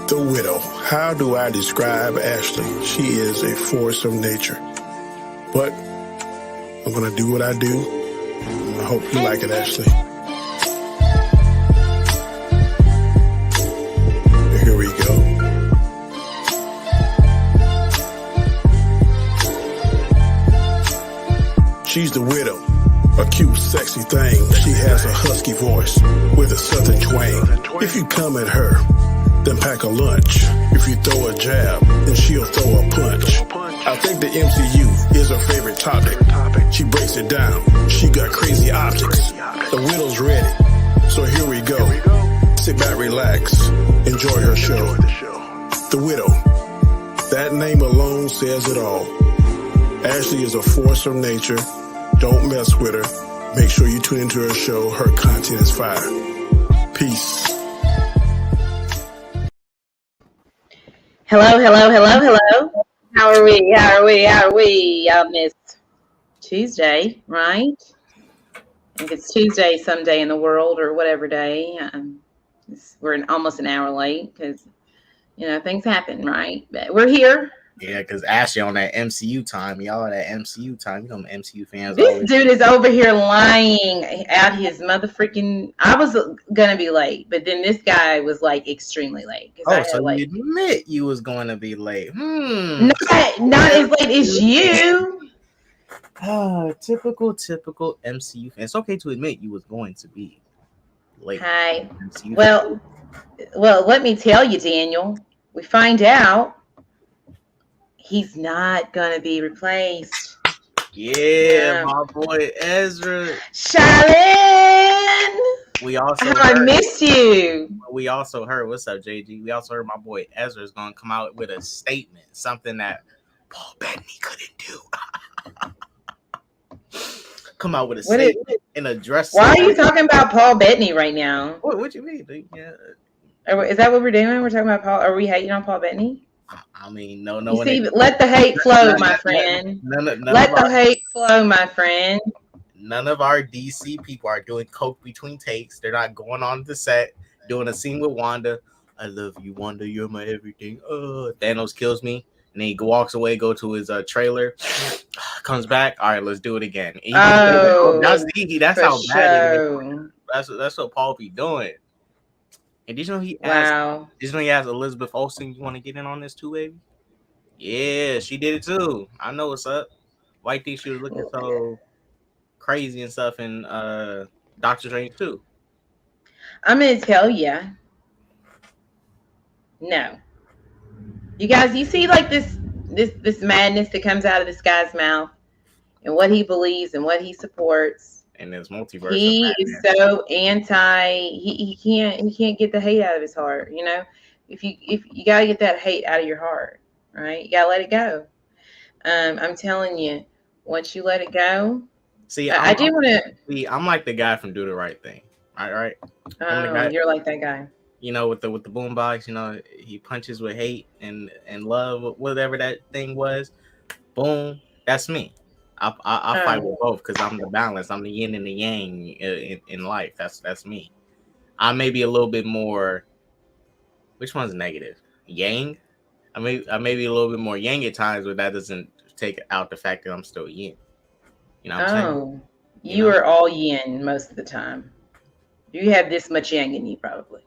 The widow. How do I describe Ashley? She is a force of nature. But I'm going to do what I do. I hope you like it, Ashley. Here we go. She's the widow. A cute, sexy thing. She has a husky voice with a southern twang. If you come at her, then pack a lunch. If you throw a jab, then she'll throw a punch. I think the MCU is her favorite topic. She breaks it down. She got crazy objects. The widow's ready. So here we go. Sit back, relax, enjoy her show. The Widow. That name alone says it all. Ashley is a force of nature. Don't mess with her. Make sure you tune into her show. Her content is fire. Peace. Hello. How are we? It's Tuesday, right? If it's Tuesday someday in the world or whatever day, we're almost an hour late because, things happen, right? But we're here. Yeah, because Ashley on that MCU time. Y'all on that MCU time. You know the MCU fans. This dude is over here lying out his motherfreaking. I was going to be late, but then this guy was like extremely late. Oh, so you admit you was going to be late. Not as late as you. Typical MCU fan. It's okay to admit you was going to be late. Hi. Well, let me tell you, Daniel. We find out he's not gonna be replaced. Yeah, my boy Ezra. Charlene. We also I missed you. We also heard, what's up, JG? We also heard my boy Ezra is gonna come out with a statement, something that Paul Bettany couldn't do. Come out with a statement and address. Why are you talking about Paul Bettany right now? What you mean? Yeah. Is that what we're doing? We're talking about Paul. Are we hating on Paul Bettany? I mean, no. Let the hate flow, my friend. Let the hate flow, my friend. None of our DC people are doing coke between takes. They're not going on the set doing a scene with Wanda. I love you, Wanda. You're my everything. Thanos kills me. And then he walks away, go to his trailer, comes back. All right, let's do it again. That's how bad it is. That's what Paul be doing. And did you know he asked? Did you know he asked Elizabeth Olsen, "You want to get in on this too, baby?" Yeah, she did it too. I know what's up. Why you think she was looking so crazy and stuff in Doctor Strange too? I'm gonna tell you. No. You guys, you see like this madness that comes out of this guy's mouth and what he believes and what he supports. And this multiverse. He is so anti. He can't get the hate out of his heart. If you gotta get that hate out of your heart, right? You gotta let it go. I'm telling you, once you let it go. See, I do want to. I'm like the guy from Do the Right Thing. Right. You're like that guy. With the boombox, he punches with hate and love, whatever that thing was. Boom, that's me. I fight with both because I'm the balance. I'm the yin and the yang in life. That's me. I may be a little bit more. Which one's negative? Yang. I may be a little bit more yang at times, but that doesn't take out the fact that I'm still yin. You know what I'm saying? You are all yin most of the time. You have this much yang in you, probably.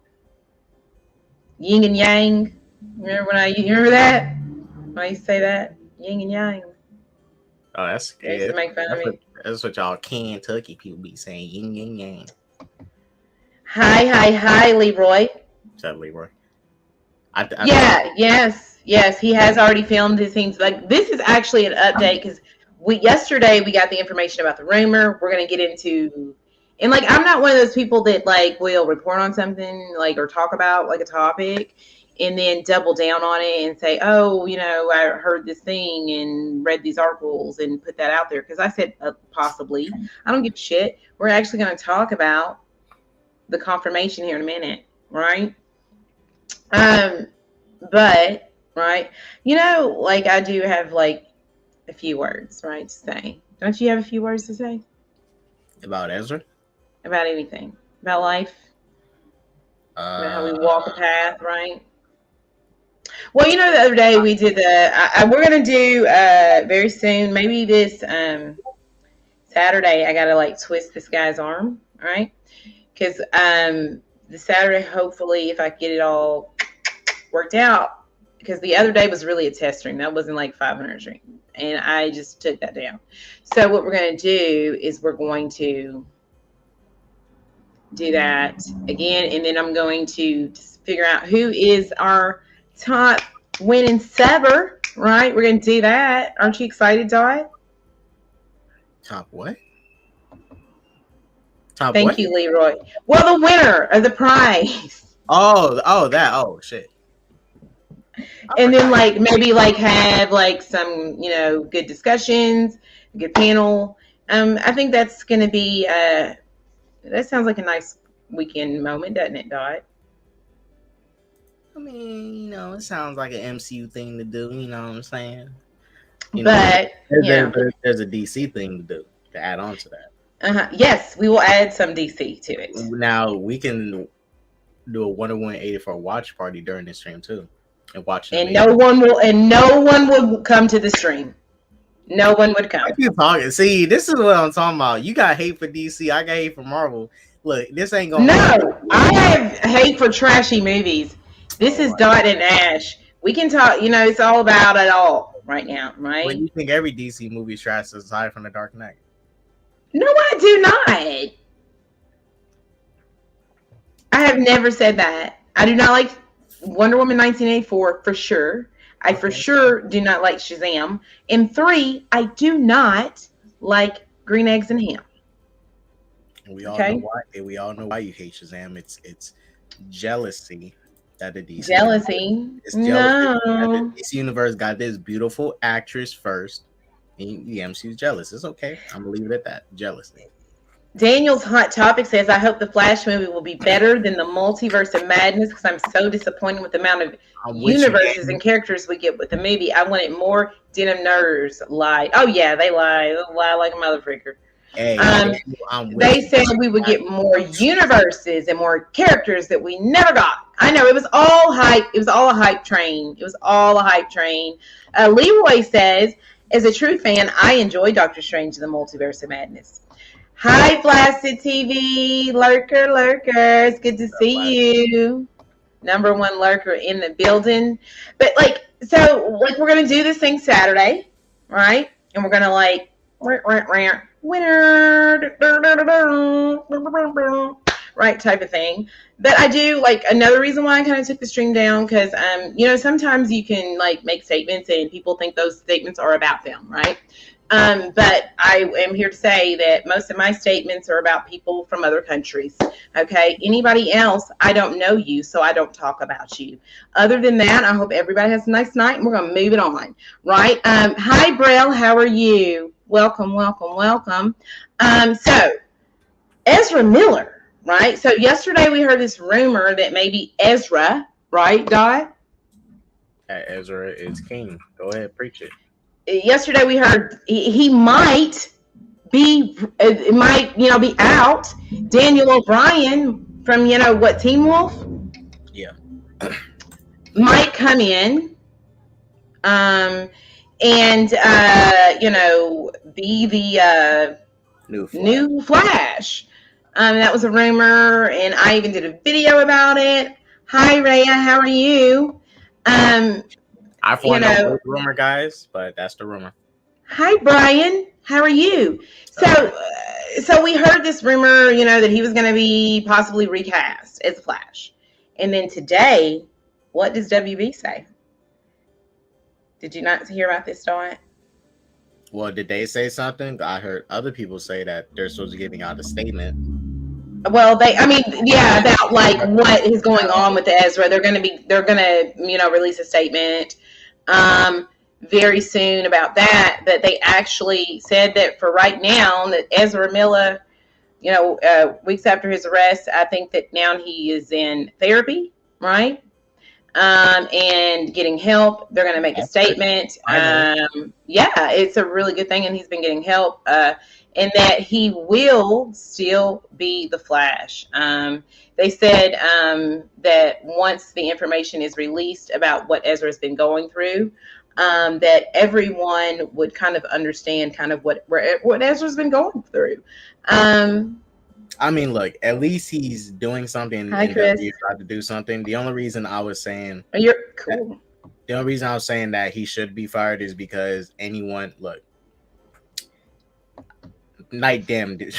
Yin and yang. Remember that? When I used to say that? Yin and yang. Oh, that's good. To make fun of me. That's what y'all Kentucky people be saying. Yin and yang. Hi, Leroy. What's up, Leroy? Yes. He has already filmed his scenes. Like, this is actually an update because yesterday we got the information about the rumor. We're gonna get into. And I'm not one of those people that will report on something or talk about a topic and then double down on it and say, I heard this thing and read these articles and put that out there. Because I said possibly. I don't give a shit. We're actually going to talk about the confirmation here in a minute, right? But, right, I do have a few words, right, to say. Don't you have a few words to say? About Ezra? About anything. About life. About how we walk a path, right? Well, you know, the other day we did we're gonna do very soon, maybe this Saturday. I gotta like twist this guy's arm, all right? Because the Saturday, hopefully, if I get it all worked out, because the other day was really a test stream. That wasn't like 500 stream, and I just took that down. So what we're gonna do is we're going to do that again, and then I'm going to just figure out who is our top winning subber, right? We're going to do that. Aren't you excited, Dot? Top what? Top Thank what? you, Leroy. Well, the winner of the prize. Oh, shit. And then like maybe like have like some, you know, good discussions, a good panel. I think that's going to be that sounds like a nice weekend moment, doesn't it, Dot? I mean, you know, it sounds like an MCU thing to do. You know what I'm saying? But there's a DC thing to do to add on to that. Yes, we will add some DC to it. Now we can do a Wonder Woman 84 watch party during this stream too, and watch. And no one will come to the stream. No one would come. You talking? See, this is what I'm talking about. You got hate for DC. I got hate for Marvel. Look, this ain't gonna. No, I have hate for trashy movies. This is Dot and Ash. We can talk. You know, it's all about it all right now, right? Well, you think every DC movie is trash aside from The Dark Knight? No, I do not. I have never said that. I do not like Wonder Woman 1984 for sure. I for sure do not like Shazam. And 3, I do not like Green Eggs and Ham. And we all know why. We all know why you hate Shazam. It's jealousy that the DC. Jealousy. It's jealousy that the DC universe got this beautiful actress first. And the MCU's jealous. It's okay. I'm gonna leave it at that. Jealousy. Daniel's Hot Topic says, I hope the Flash movie will be better than the Multiverse of Madness because I'm so disappointed with the amount of universes and characters we get with the movie. I wanted more. Denim nerds lie. Oh, yeah, they lie. They lie like a motherfreaker. Hey, they said we would get more universes and more characters that we never got. I know, it was all hype. It was all a hype train. It was all a hype train. Leroy says, as a true fan, I enjoy Doctor Strange in the Multiverse of Madness. Hi, Flaccid TV, lurker. It's good to see you. Number one lurker in the building. But so we're gonna do this thing Saturday, right? And we're gonna winner, right, type of thing. But I do another reason why I kind of took the stream down because sometimes you can make statements and people think those statements are about them, right? But I am here to say that most of my statements are about people from other countries. Okay. Anybody else, I don't know you, so I don't talk about you. Other than that, I hope everybody has a nice night and we're going to move it on. Right. Hi, Braille. How are you? Welcome. So Ezra Miller, right? So yesterday we heard this rumor that maybe Ezra, right, Di? Ezra is king. Go ahead, preach it. Yesterday we heard he might be be out. Daniel O'Brien from Teen Wolf, yeah, might come in, and be the new Flash. That was a rumor, and I even did a video about it. Hi, Rhea, how are you? I find out the rumor, guys, but that's the rumor. Hi, Brian. How are you? So we heard this rumor, that he was going to be possibly recast as Flash. And then today, what does WB say? Did you not hear about this, Dawn? Well, did they say something? I heard other people say that they're supposed to be giving out a statement. Well, about what is going on with Ezra. They're gonna release a statement very soon about that. But they actually said that for right now, that Ezra Miller, weeks after his arrest, I think that now he is in therapy, right? and getting help. They're going to make a statement. Yeah, it's a really good thing, and he's been getting help. And that he will still be the Flash. They said that once the information is released about what Ezra's been going through, that everyone would kind of understand kind of what Ezra's been going through. I mean, look, at least he's doing something. Hi, Chris. He tried to do something. The only reason I was saying you're cool. The only reason I was saying that he should be fired is because Night, damn it,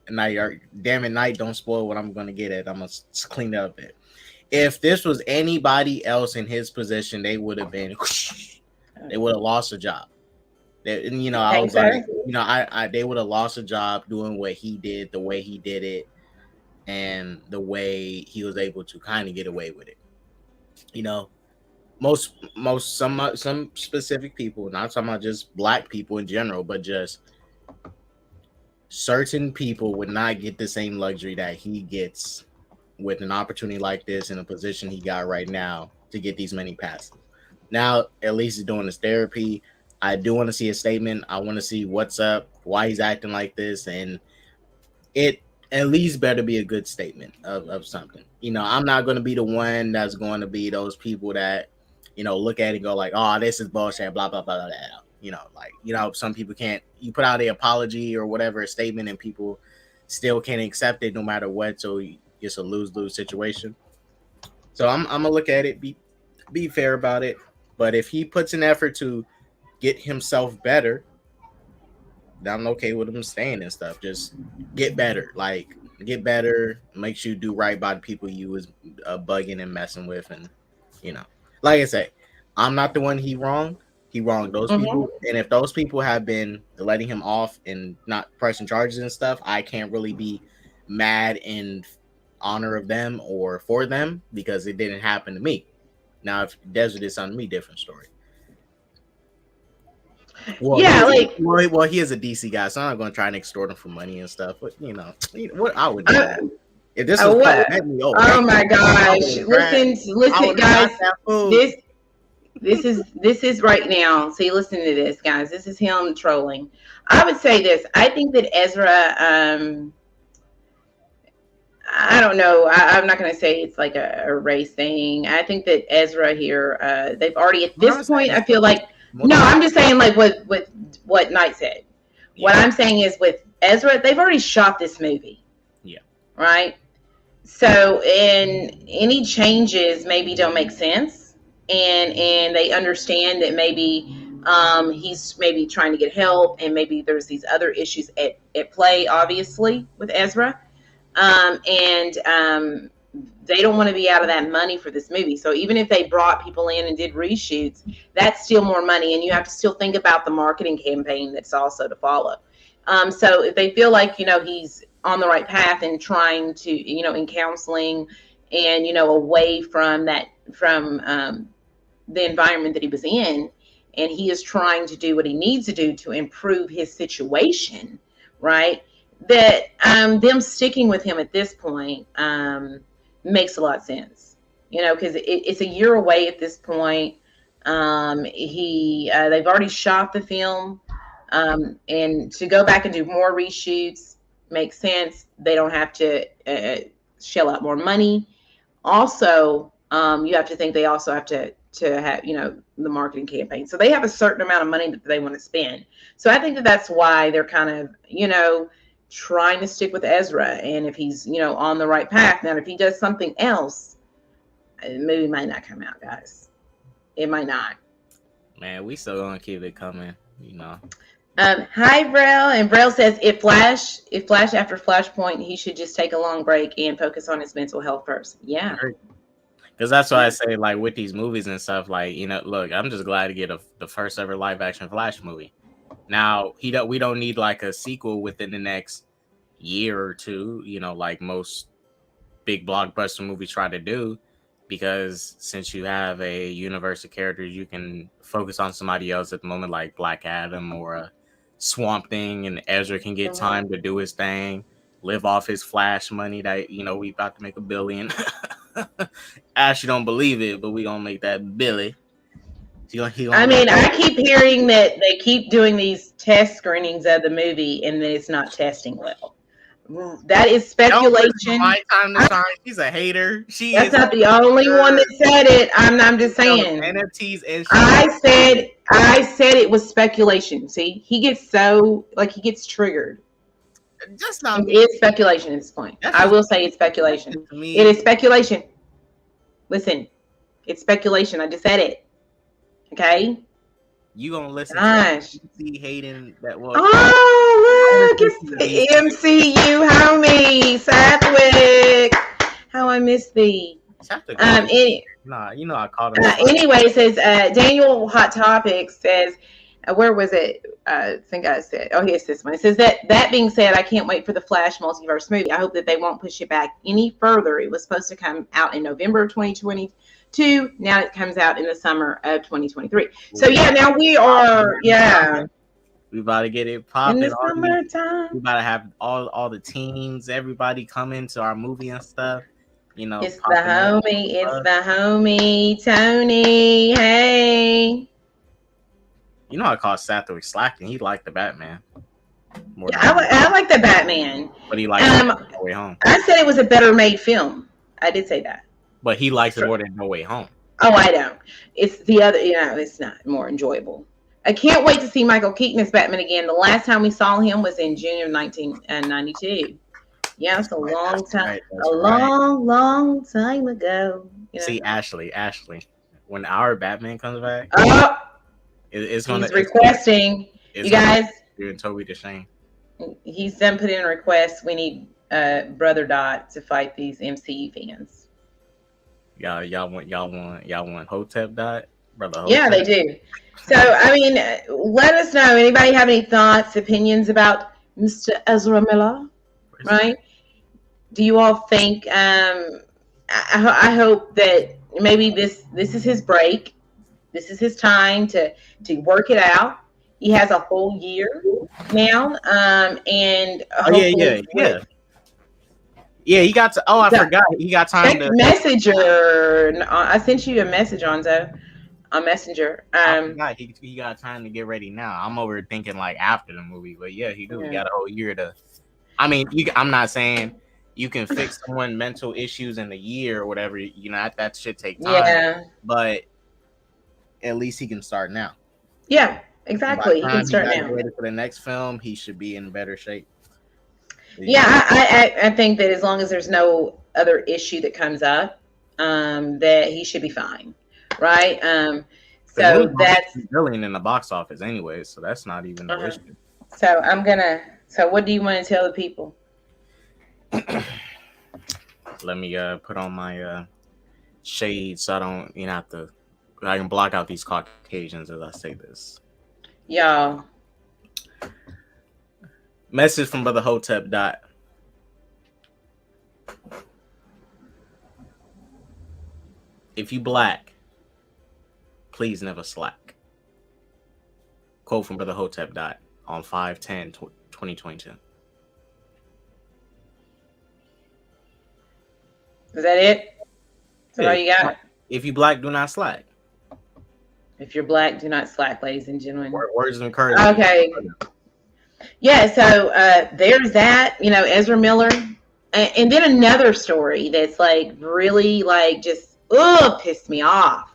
Night, don't spoil what I'm gonna get at. I'm gonna clean it up a bit. If this was anybody else in his position, they would have lost a job. They would have lost a job doing what he did, the way he did it, and the way he was able to kind of get away with it. Some specific people, not talking about just black people in general, but just certain people would not get the same luxury that he gets with an opportunity like this in a position he got right now to get these many passes. Now, at least he's doing his therapy. I do want to see a statement. I want to see what's up, why he's acting like this, and it at least better be a good statement of something. I'm not going to be the one that's going to be those people that, look at it and go like, oh, this is bullshit, blah, blah, blah, blah, blah. Some people can't, you put out an apology or whatever, a statement, and people still can't accept it no matter what. So it's a lose-lose situation. So I'm going to look at it, be fair about it. But if he puts an effort to get himself better, I'm okay with him staying and stuff. Just get better. Get better. Makes you do right by the people you was bugging and messing with. And, like I say, I'm not the one he wronged. He wronged those people. And if those people have been letting him off and not pressing charges and stuff, I can't really be mad in honor of them or for them because it didn't happen to me. Now, if Desert did something to me, different story. Well, he is a DC guy, so I'm not going to try and extort him for money and stuff. But what I would do if this was oh my gosh! Listen, guys. This is right now. See, listen to this, guys. This is him trolling. I would say this. I think that Ezra. I don't know. I'm not going to say it's like a race thing. I think that Ezra here. They've already at this point. I feel like. No, I'm just saying like with what Knight said. Yeah. What I'm saying is with Ezra, they've already shot this movie. Yeah. Right? So any changes maybe don't make sense. And they understand that maybe he's maybe trying to get help and maybe there's these other issues at play, obviously, with Ezra. They don't want to be out of that money for this movie. So even if they brought people in and did reshoots, that's still more money. And you have to still think about the marketing campaign that's also to follow. So if they feel like, he's on the right path and trying to, in counseling and, away from that, from the environment that he was in, and he is trying to do what he needs to do to improve his situation, right? That them sticking with him at this point makes a lot of sense, because it's a year away at this point. They've already shot the film, and to go back and do more reshoots makes sense. They don't have to shell out more money. Also, you have to think they also have to have the marketing campaign. So they have a certain amount of money that they want to spend. So I think that's why they're kind of trying to stick with Ezra, and if he's on the right path. Now if he does something else, the movie might not come out, guys. It might not. Man, we still gonna keep it coming, Hi Braille, and Braille says if Flash after Flashpoint, he should just take a long break and focus on his mental health first. Yeah, because that's why I say, like, with these movies and stuff, like, look, I'm just glad to get the first ever live action Flash movie. Now, we don't need like a sequel within the next year or two, like most big blockbuster movies try to do, because since you have a universe of characters, you can focus on somebody else at the moment, like Black Adam or a Swamp Thing, and Ezra can get time to do his thing, live off his Flash money that, we about to make $1 billion. Ashley don't believe it, but we gonna make that Billy. I mean, I keep hearing that they keep doing these test screenings of the movie, and that it's not testing well. That is speculation. My time to shine. She's a hater. That's not the only one that said it. I'm just saying. NFTs and I said it was speculation. See, he gets triggered. Just not. It is speculation at this point. I will say it's speculation. It is speculation. Listen, it's speculation. I just said it. Okay. You gonna listen Gosh. to MC hating that was? Oh, look, it's the MCU homie, Southwick. How I miss thee. Nah, you know I called him. Anyway, it says Daniel Hot Topics says, where was it? I think I said, oh, here's this one. It says that being said, I can't wait for the Flash multiverse movie. I hope that they won't push it back any further. It was supposed to come out in November of 2022. Now it comes out in the summer of 2023. So yeah, now we are, we about to get it popping. In the summertime. We about to have all the teens, everybody come into our movie and stuff. You know, it's the homie, Tony. Hey. You know, I call Southwick slacking. He liked the Batman. I like the Batman. But he liked No Way Home. I said it was a better made film. I did say that. But he likes it more than No Way Home. Oh, I don't. It's the other, it's not more enjoyable. I can't wait to see Michael Keaton as Batman again. The last time we saw him was in June of 1992. Yeah, it's a long time. Long time ago. See, Ashley, when our Batman comes back, it's going to. He's requesting. You guys. Doing Toby to shame. He's done put in a request. We need Brother Dot to fight these MCU fans. Y'all want Hotep Dot? Brother Hotep? Yeah, they do. So, I mean, let us know. Anybody have any thoughts, opinions about Mr. Ezra Miller? Right? Do you all think? I hope that maybe this is his break. This is his time to work it out. He has a whole year now, and yeah. He got to. Oh, I forgot. He got time to Messenger. I sent you a message on Messenger. He got time to get ready now. I'm over thinking like after the movie, but yeah, he do. He got a whole year to. I mean, I'm not saying you can fix someone's mental issues in a year or whatever. You know that should take time. Yeah. But at least he can start now. Yeah, exactly. He can start now. Ready for the next film, he should be in better shape. Yeah, I think that as long as there's no other issue that comes up, that he should be fine, right? So that's billion in the box office anyway, so that's not even an issue. So what do you want to tell the people? Let me put on my shades so I don't have to. I can block out these Caucasians as I say this. Y'all. Message from Brother Hotep Dot. If you black, please never slack. Quote from Brother Hotep Dot on 5/10/2022. Is that it? Is that all you got? If you black, do not slack. If you're black, do not slack, ladies and gentlemen. Words of encouragement. Okay. Yeah, so there's that, Ezra Miller. And then another story that's like really like just pissed me off.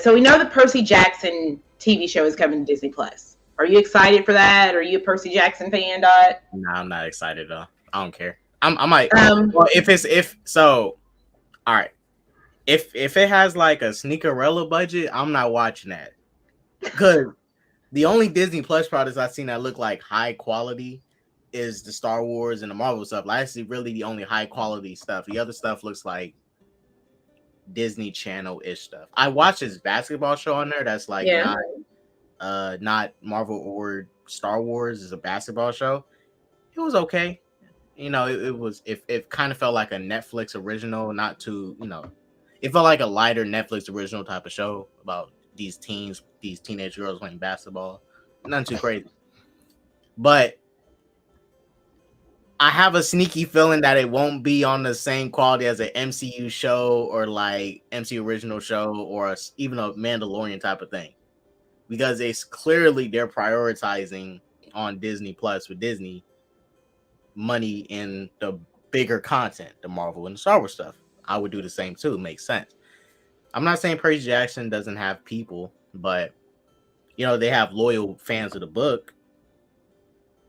So we know the Percy Jackson TV show is coming to Disney Plus. Are you excited for that? Are you a Percy Jackson fan, Dot? No, I'm not excited though. I don't care. I might well all right. If it has like a Sneakerella budget, I'm not watching that. Because the only Disney Plus products I've seen that look like high quality is the Star Wars and the Marvel stuff. Like, that's really the only high quality stuff. The other stuff looks like Disney Channel-ish stuff. I watched this basketball show on there that's like not Marvel or Star Wars. It's a basketball show. It was okay. It kind of felt like a Netflix original, not too, it felt like a lighter Netflix original type of show about these teenage girls playing basketball. Nothing too crazy. But I have a sneaky feeling that it won't be on the same quality as an MCU show or like MCU original show or even a Mandalorian type of thing, because it's clearly they're prioritizing on Disney Plus with Disney money in the bigger content, the Marvel and the Star Wars stuff. I would do the same too. It makes sense. I'm not saying Percy Jackson doesn't have people, but they have loyal fans of the book.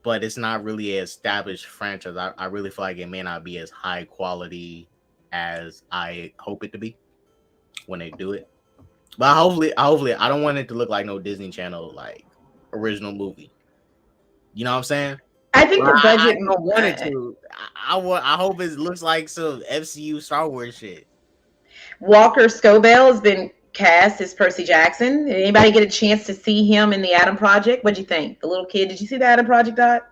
But it's not really an established franchise. I really feel like it may not be as high quality as I hope it to be when they do it. But hopefully, I don't want it to look like no Disney Channel like original movie. You know what I'm saying? I think the budget. I don't want it to. I hope it looks like some FCU Star Wars shit. Walker Scobell has been cast as Percy Jackson. Did anybody get a chance to see him in the Adam Project? What'd you think? The little kid. Did you see the Adam Project, Dot?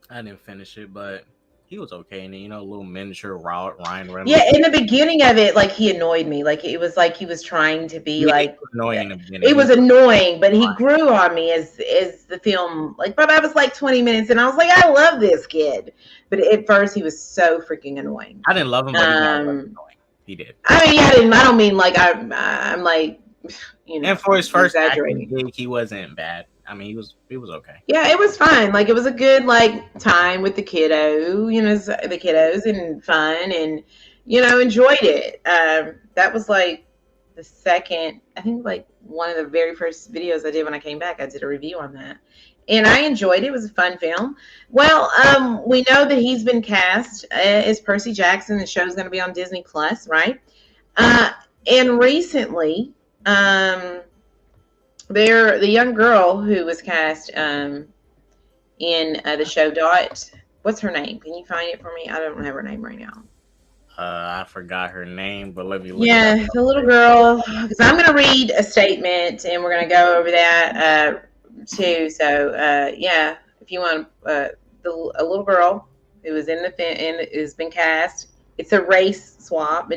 I didn't finish it, but he was okay. And a little miniature Ryan Reynolds. Yeah, in the beginning of it, like he annoyed me. Like it was like he was trying to be like it was annoying in the beginning. It was annoying, but he grew on me as the film. Like, but I was like 20 minutes, and I was like, I love this kid. But at first, he was so freaking annoying. I didn't love him, but he was annoying. He did. I mean, I don't mean like I'm like, And for his first acting gig, he wasn't bad. I mean, he was okay. Yeah, it was fine. Like it was a good time with the the kiddos and fun, and enjoyed it. That was like the second, I think, like one of the very first videos I did when I came back. I did a review on that, and I enjoyed it. It was a fun film. Well, we know that he's been cast as Percy Jackson. The show's going to be on Disney Plus, right? And recently, the young girl who was cast in the show, Dot. What's her name? Can you find it for me? I don't have her name right now. I forgot her name, but let me look. Yeah, the little girl. Because I'm going to read a statement, and we're going to go over that too. So, if you want, a little girl who was in has been cast. It's a race swap,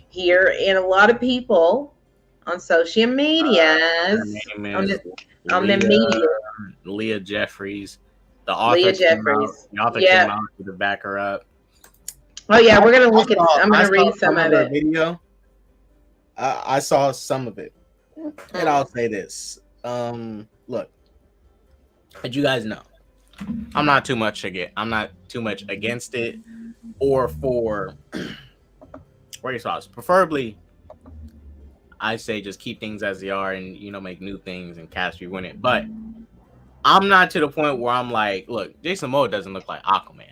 here, and a lot of people on social media, on the media. Leah Jeffries, the author. Leah Jeffries. The author came out to back her up. Oh yeah, we're gonna look at. I'm gonna read some of it. Video. I saw some of it, and I'll say this. Look, as you guys know, I'm not too much against it, or for race laws. Preferably, I say just keep things as they are, and make new things and cast rewin it. But I'm not to the point where I'm like, look, Jason Momoa doesn't look like Aquaman.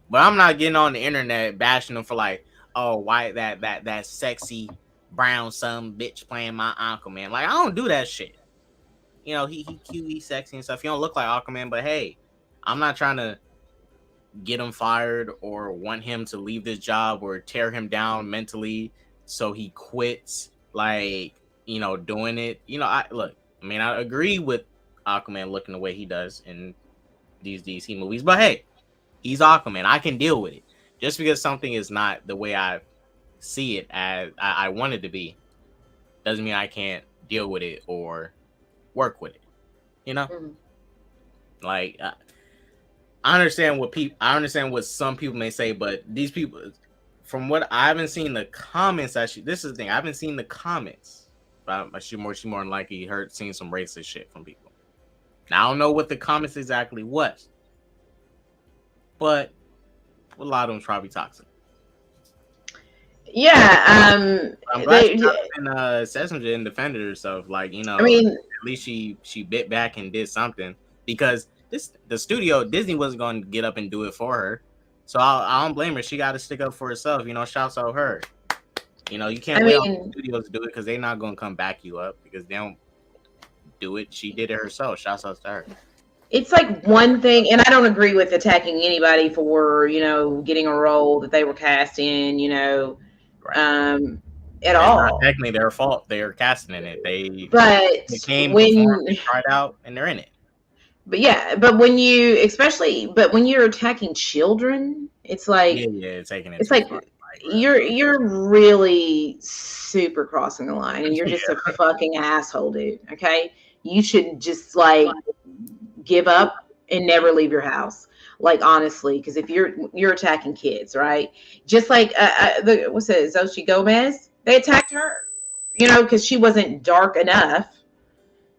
But I'm not getting on the internet bashing him for like, oh, why that sexy brown son bitch playing my Aquaman. Like, I don't do that shit. He cute, he's sexy and stuff. He don't look like Aquaman, but hey, I'm not trying to get him fired or want him to leave this job or tear him down mentally so he quits, like, doing it. I agree with Aquaman looking the way he does in these DC movies, but hey, he's Aquaman. I can deal with it. Just because something is not the way I see it as I want it to be, doesn't mean I can't deal with it or work with it. Like I understand what some people may say, but these people, from what I haven't seen the comments, actually, this is the thing. I haven't seen the comments, but she more than likely seen some racist shit from people. Now I don't know what the comments exactly was, but a lot of them probably toxic. Yeah, I'm glad Sesame didn't defend herself. Like, at least she bit back and did something, because the studio Disney wasn't going to get up and do it for her. So I don't blame her. She got to stick up for herself. Shouts out her. You can't wait on the studios to do it, because they're not going to come back you up because they don't do it. She did it herself. Shouts out to her. It's like one thing, and I don't agree with attacking anybody for getting a role that they were cast in, at all. Not technically their fault. They are casting in it. They came when they tried out and they're in it. But yeah, but when you're attacking children, it's like taking it. It's like you're really super crossing the line, and you're just a fucking asshole, dude. Okay, you should just give up and never leave your house. Like, honestly, because if you're attacking kids, right? Just like what's it, Xochitl Gomez? They attacked her, because she wasn't dark enough.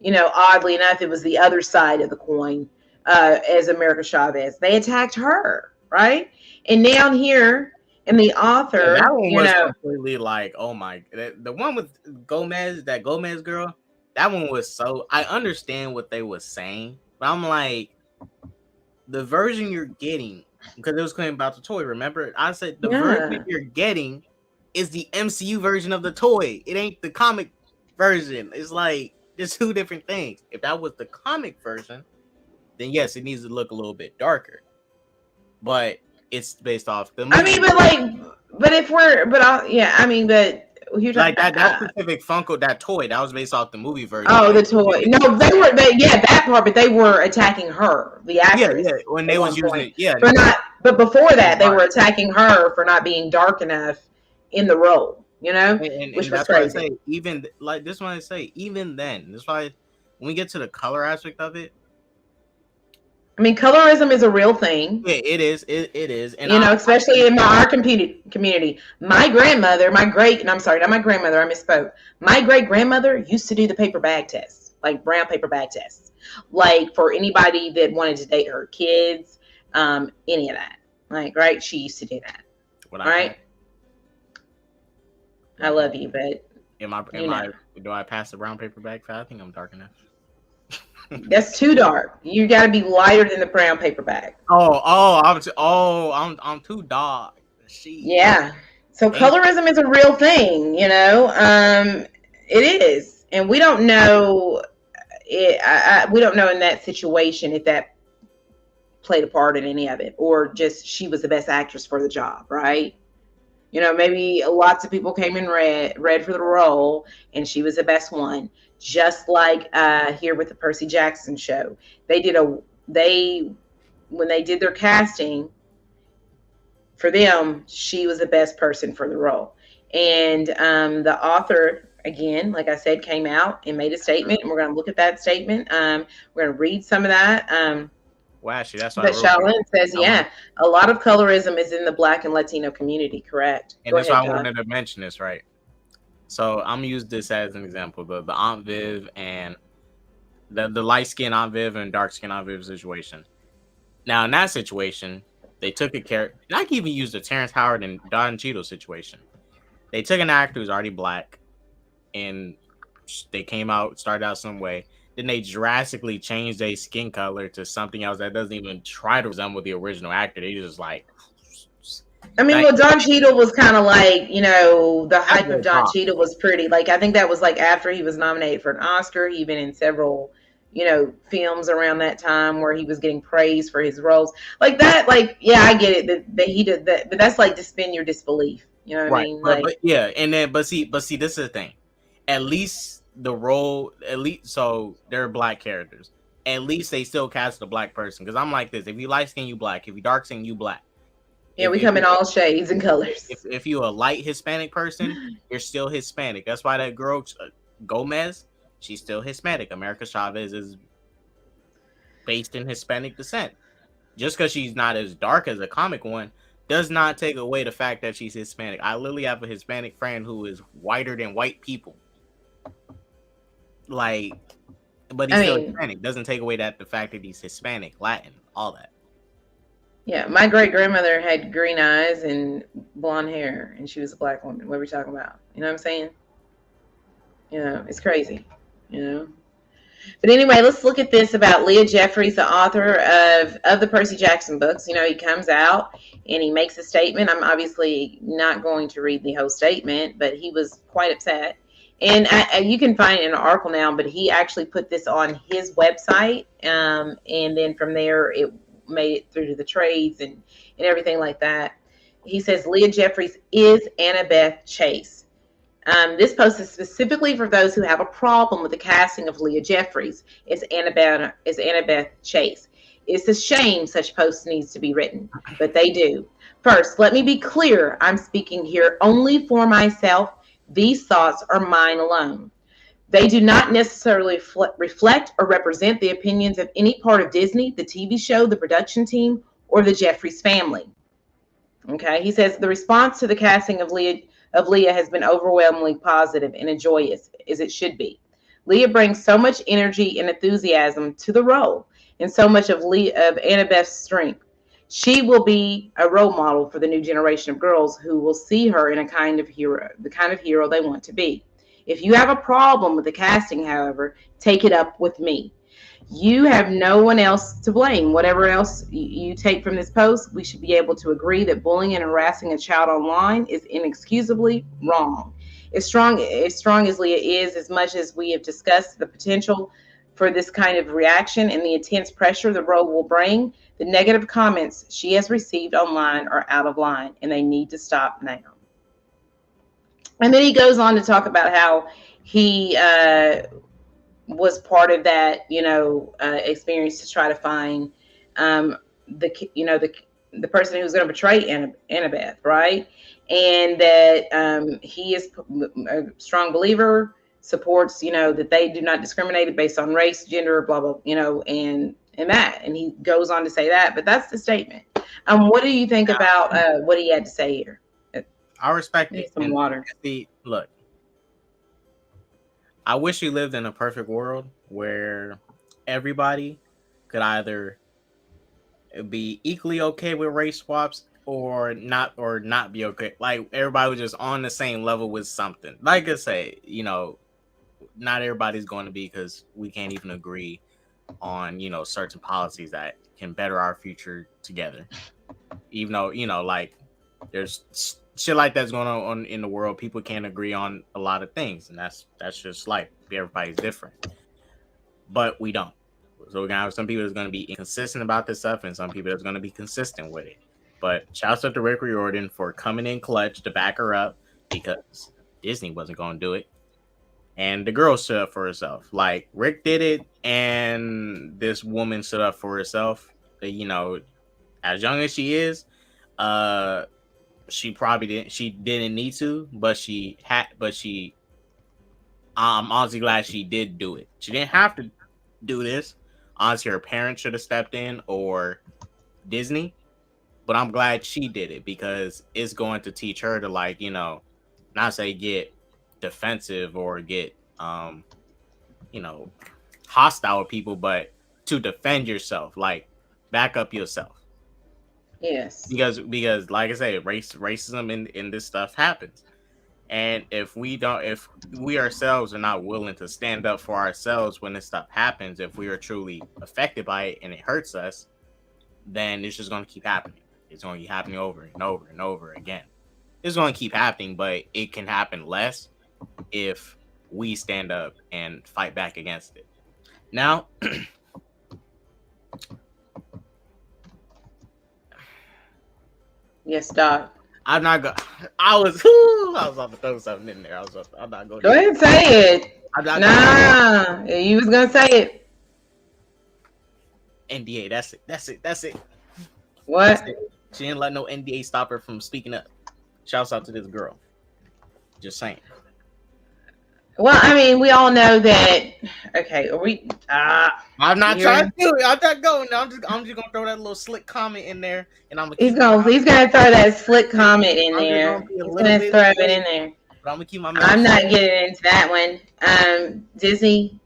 Oddly enough, it was the other side of the coin. As America Chavez, they attacked her, right? And down here, in the author, that one was completely like, oh my, the one with Gomez, that Gomez girl, that one was so. I understand what they were saying, but I'm like, the version you're getting, because it was claiming about the toy. Remember, I said the version you're getting is the MCU version of the toy. It ain't the comic version. It's like there's two different things. If that was the comic version, then yes, it needs to look a little bit darker. But it's based off the movie. I mean, but you're like that specific Funko, that toy, that was based off the movie version. Oh, the toy. No, that part, but they were attacking her, the actress. Yeah, when they was using it, but before that, they were attacking her for not being dark enough in the role, and which was crazy. Why I say, even like this one, I say, even then, that's why when we get to the color aspect of it, I mean, colorism is a real thing. Yeah, it is. It is. And especially in our community. My grandmother, not my grandmother, I misspoke. My great-grandmother used to do the paper bag test, like brown paper bag tests, like for anybody that wanted to date her kids, any of that. Like, right? She used to do that. Right? I love you, but do I pass the brown paper bag? I think I'm dark enough. That's too dark. You got to be lighter than the brown paper bag. I'm too dark. Yeah. So colorism is a real thing, it is, and we don't know it. We don't know in that situation if that played a part in any of it, or just she was the best actress for the job, right? Maybe lots of people came in red for the role, and she was the best one. Just like here with the Percy Jackson show, when they did their casting for them, she was the best person for the role. And the author, again, like I said, came out and made a statement, and we're going to look at that statement. We're going to read some of that. Well, actually, that's what Shaolin says. A lot of colorism is in the Black and Latino community. Correct. And that's why I wanted to mention this, right? So I'm gonna use this as an example: the Aunt Viv and the light skinned Aunt Viv and dark skinned Aunt Viv situation. Now, in that situation, they took a character. And I can even use the Terrence Howard and Don Cheadle situation. They took an actor who's already black, and they started out some way. Then they drastically changed their skin color to something else that doesn't even try to resemble the original actor. They just like. I mean, Don Cheadle was kind of like, the hype of Don Cheadle was pretty. Like, I think that was like after he was nominated for an Oscar. He'd been in several, films around that time where he was getting praise for his roles. Like that, I get it that he did that, but that's like to suspend your disbelief. You know what I mean? But see, this is the thing. At least so they're black characters. At least they still cast a black person. Because I'm like this: if you light skin, you black. If you dark skin, you black. Yeah, we come in all shades and colors. If you're a light Hispanic person, you're still Hispanic. That's why that girl, Gomez, she's still Hispanic. America Chavez is based in Hispanic descent. Just because she's not as dark as a comic one does not take away the fact that she's Hispanic. I literally have a Hispanic friend who is whiter than white people. But he's still Hispanic. Doesn't take away the fact that he's Hispanic, Latin, all that. Yeah, my great-grandmother had green eyes and blonde hair, and she was a black woman. What are we talking about? You know what I'm saying? It's crazy, But anyway, let's look at this about Leah Jeffries, the author of the Percy Jackson books. He comes out and he makes a statement. I'm obviously not going to read the whole statement, but he was quite upset. And you can find it in an article now, but he actually put this on his website, and then from there it made it through to the trades and everything like that. He says Leah Jeffries is Annabeth Chase. This post is specifically for those who have a problem with the casting of Leah Jeffries as Annabeth Chase. It's a shame such posts needs to be written, but they do. First, let me be clear. I'm speaking here only for myself. These thoughts are mine alone. They do not necessarily reflect or represent the opinions of any part of Disney, the TV show, the production team, or the Jeffries family. Okay, he says the response to the casting of Leah has been overwhelmingly positive and joyous, as it should be. Leah brings so much energy and enthusiasm to the role, and so much of Annabeth's strength. She will be a role model for the new generation of girls who will see her in the kind of hero they want to be. If you have a problem with the casting, however, take it up with me. You have no one else to blame. Whatever else you take from this post, we should be able to agree that bullying and harassing a child online is inexcusably wrong. As strong as Leah is, as much as we have discussed the potential for this kind of reaction and the intense pressure the role will bring, the negative comments she has received online are out of line, and they need to stop now. And then he goes on to talk about how he was part of that, experience to try to find the person who's going to betray Annabeth, right? And that he is a strong believer, supports, that they do not discriminate based on race, gender, blah, blah, and that. And he goes on to say that, but that's the statement. What do you think about what he had to say here? I respect it. Some water. Look, I wish we lived in a perfect world where everybody could either be equally okay with race swaps or not be okay. Like everybody was just on the same level with something. Like I say, not everybody's going to be, because we can't even agree on, certain policies that can better our future together. Even though, like there's shit like that's going on in the world. People can't agree on a lot of things, and that's just life. Everybody's different, but we don't. So we're gonna have some people that's gonna be inconsistent about this stuff, and some people that's gonna be consistent with it. But shouts out to Rick Riordan for coming in clutch to back her up, because Disney wasn't gonna do it, and the girl stood up for herself. Like Rick did it, and this woman stood up for herself. As young as she is, she didn't need to, but I'm honestly glad she did do it. She didn't have to do this. Honestly, her parents should have stepped in, or Disney, but I'm glad she did it, because it's going to teach her to not say get defensive or get hostile with people, but to defend yourself, like back up yourself. Yes. Because like I say, racism in this stuff happens. And if we ourselves are not willing to stand up for ourselves when this stuff happens, if we are truly affected by it and it hurts us, then it's just going to keep happening. It's going to keep happening over and over and over again. It's going to keep happening, but it can happen less if we stand up and fight back against it. Now, yes, Doc. I'm not going. I was about to throw something in there. I'm not going. Go ahead and say it. Nah, you was gonna say it. NDA. That's it. What? That's it. She didn't let no NDA stop her from speaking up. Shouts out to this girl. Just saying. Well, I mean, we all know that. Okay, I'm not trying to do it. I'm not going. I'm just gonna throw that little slick comment in there, and he's gonna throw that slick comment in there. He's gonna throw it in there. But I'm gonna keep my. I'm not getting into that one. Disney.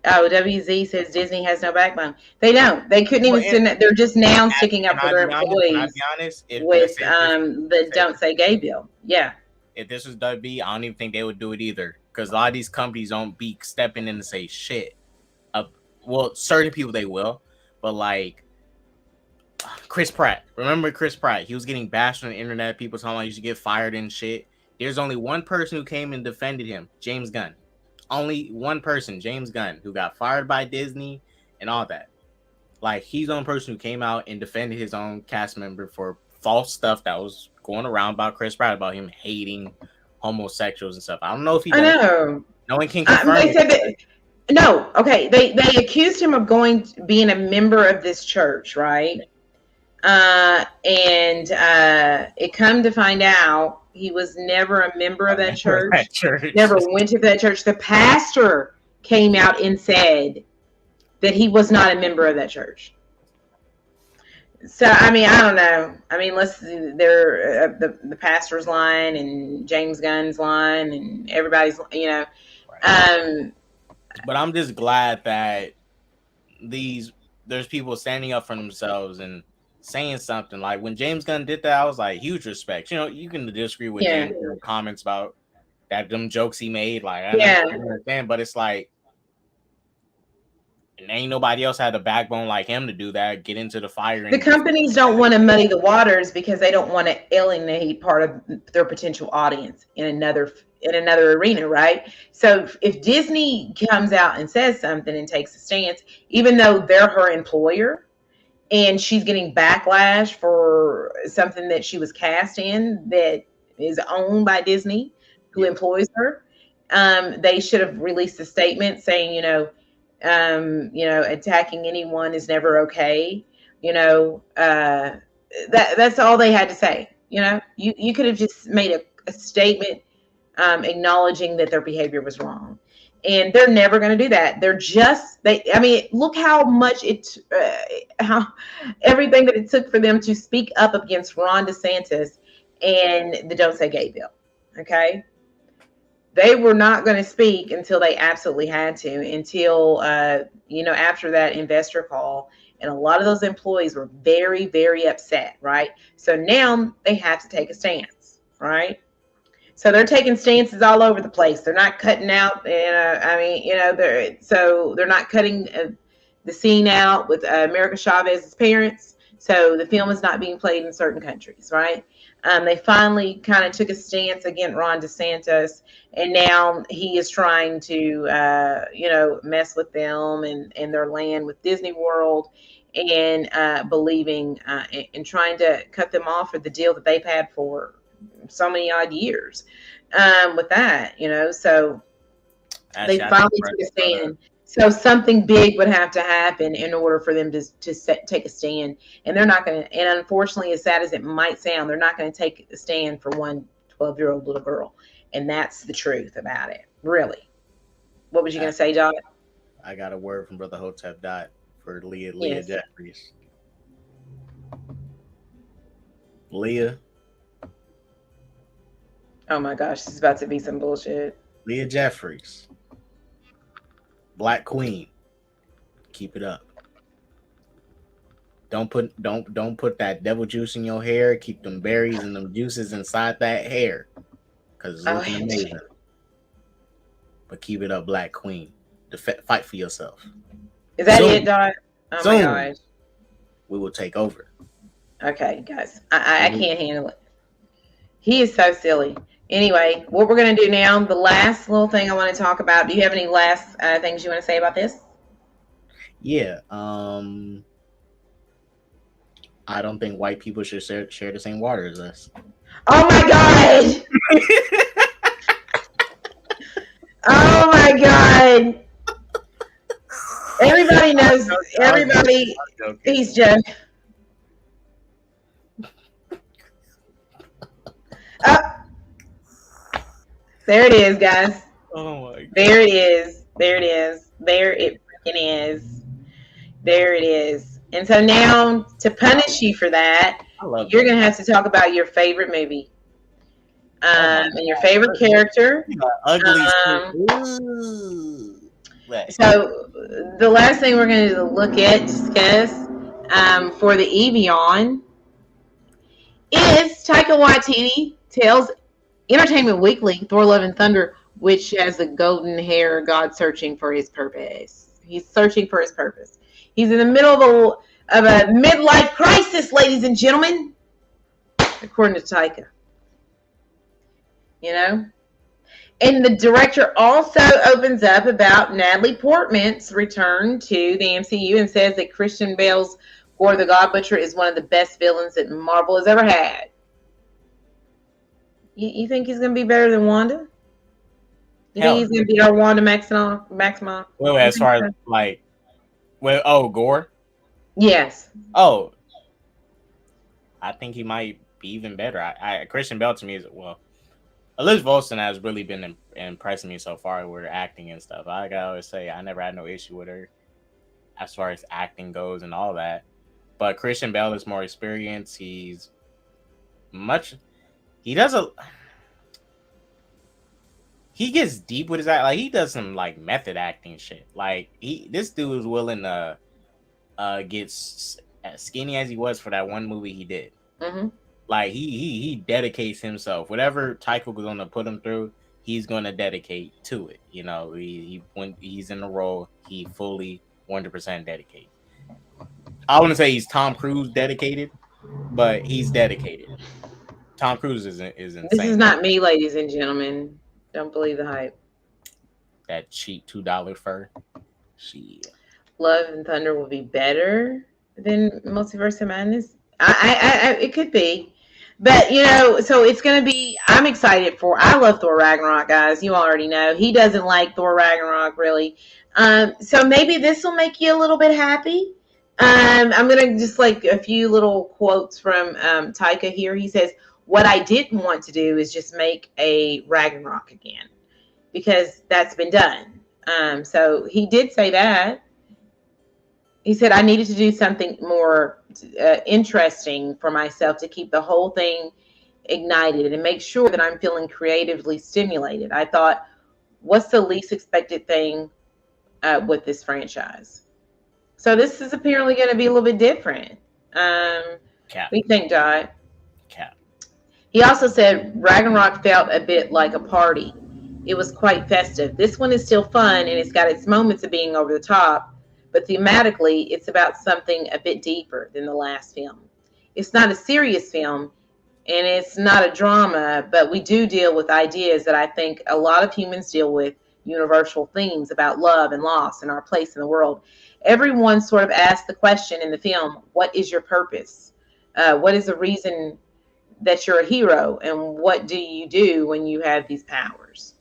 WZ says Disney has no backbone. They don't. They couldn't even send that. They're just now sticking up for their employees. Can I be honest? With the Don't Say Gay bill. Yeah. If this was WB, I don't even think they would do it either. Because a lot of these companies don't be stepping in and say shit. Well, certain people they will, but like Chris Pratt. Remember Chris Pratt? He was getting bashed on the internet. People talking about he should get fired and shit. There's only one person who came and defended him, James Gunn. Only one person, James Gunn, who got fired by Disney and all that. Like, he's the only person who came out and defended his own cast member for false stuff that was going around about Chris Pratt, about him hating homosexuals and stuff. I don't know if he does. I know. No one can confirm they said that, no, okay. They accused him of being a member of this church, right? And it come to find out he was never a member of that church. Never went to that church. The pastor came out and said that he was not a member of that church. So I mean, I don't know. I mean, let's they're the pastor's line and James Gunn's line and everybody's, Right. um, But I'm just glad that there's people standing up for themselves and saying something. Like when James Gunn did that, I was like, huge respect. You can disagree with yeah, James Gunn's comments about that them jokes he made. Like I yeah. understand, but it's like, and ain't nobody else had the backbone like him to do that. Get into the fire The and companies don't want to muddy the waters because they don't want to alienate part of their potential audience in another arena, right? So if Disney comes out and says something and takes a stance, even though they're her employer and she's getting backlash for something that she was cast in that is owned by Disney, who yeah, employs her, they should have released a statement saying, attacking anyone is never okay. That's all they had to say. You could have just made a statement acknowledging that their behavior was wrong. And they're never going to do that. I mean, look how much how everything that it took for them to speak up against Ron DeSantis and the Don't Say Gay bill. Okay. They were not going to speak until they absolutely had to, until, after that investor call. And a lot of those employees were very, very upset. Right. So now they have to take a stance. Right. So they're taking stances all over the place. They're not cutting out, they're not cutting the scene out with America Chavez's parents. So the film is not being played in certain countries, right? They finally kind of took a stance against Ron DeSantis, and now he is trying to, mess with them and their land with Disney World, and believing and trying to cut them off for the deal that they've had for so many odd years with that, so they actually, I think finally took a stand. So something big would have to happen in order for them to take a stand. And they're not going to, and unfortunately, as sad as it might sound, they're not going to take a stand for one 12-year-old little girl. And that's the truth about it, really. What was you going to say, Dot? I got a word from Brother Hotep Dot for Leah Yes. Jeffries. Leah Oh my gosh, this is about to be some bullshit. Jeffries, Black Queen, keep it up. Don't put that devil juice in your hair. Keep them berries and them juices inside that hair, because it's looking amazing. But keep it up, Black Queen. Fight for yourself. Is that it, Dot? Oh my gosh. We will take over. Okay, guys, I can't handle it. He is so silly. Anyway, what we're going to do now, the last little thing I want to talk about. Do you have any last things you want to say about this? Yeah. I don't think white people should share the same water as us. Oh my god! Oh my god! Everybody knows. Everybody. He's just. There it is, guys. Oh my god. There it is. There it is. There it freaking is. There it is. And so now, to punish you for that, you're going to have to talk about your favorite movie. And your favorite character. Ugly. So the last thing we're going to look at, discuss for the Evian is Taika Waititi tells Entertainment Weekly, Thor: Love and Thunder, which has the golden hair god searching for his purpose. He's searching for his purpose. He's in the middle of a midlife crisis, ladies and gentlemen, according to Taika. And the director also opens up about Natalie Portman's return to the MCU and says that Christian Bale's Gore the God Butcher is one of the best villains that Marvel has ever had. You think he's going to be better than Wanda? You think he's going to be our Wanda Maximoff? Well, as far as Gore? Yes. Oh, I think he might be even better. Christian Bale to me is, Elizabeth Olsen has really been impressing me so far with her acting and stuff. I gotta always say, I never had no issue with her as far as acting goes and all that. But Christian Bale is more experienced. He's much. He does a. He gets deep with his act. Like he does some like method acting shit. Like this dude is willing to get as skinny as he was for that one movie he did. Mm-hmm. Like he dedicates himself. Whatever Taika was gonna put him through, he's gonna dedicate to it. You know, when he's in the role, he fully 100% dedicated. I wouldn't say he's Tom Cruise dedicated, but he's dedicated. Tom Cruise is insane. This is not me, ladies and gentlemen. Don't believe the hype. That cheap $2 fur. Shit. Love and Thunder will be better than Multiverse of Madness. I it could be. But, you know, so it's going to be, I'm excited for, I love Thor Ragnarok, guys. You already know. He doesn't like Thor Ragnarok, really. So maybe this will make you a little bit happy. I'm going to just like a few little quotes from Taika here. He says, what I didn't want to do is just make a Ragnarok again, because that's been done. So he did say that. He said, I needed to do something more interesting for myself to keep the whole thing ignited and make sure that I'm feeling creatively stimulated. I thought, what's the least expected thing with this franchise? So this is apparently going to be a little bit different. What do you think, Jai? Cap. He also said Ragnarok felt a bit like a party. It was quite festive. This one is still fun, and it's got its moments of being over the top, but thematically, it's about something a bit deeper than the last film. It's not a serious film, and it's not a drama, but we do deal with ideas that I think a lot of humans deal with, universal themes about love and loss and our place in the world. Everyone sort of asked the question in the film, what is your purpose? What is the reason that you're a hero? And what do you do when you have these powers?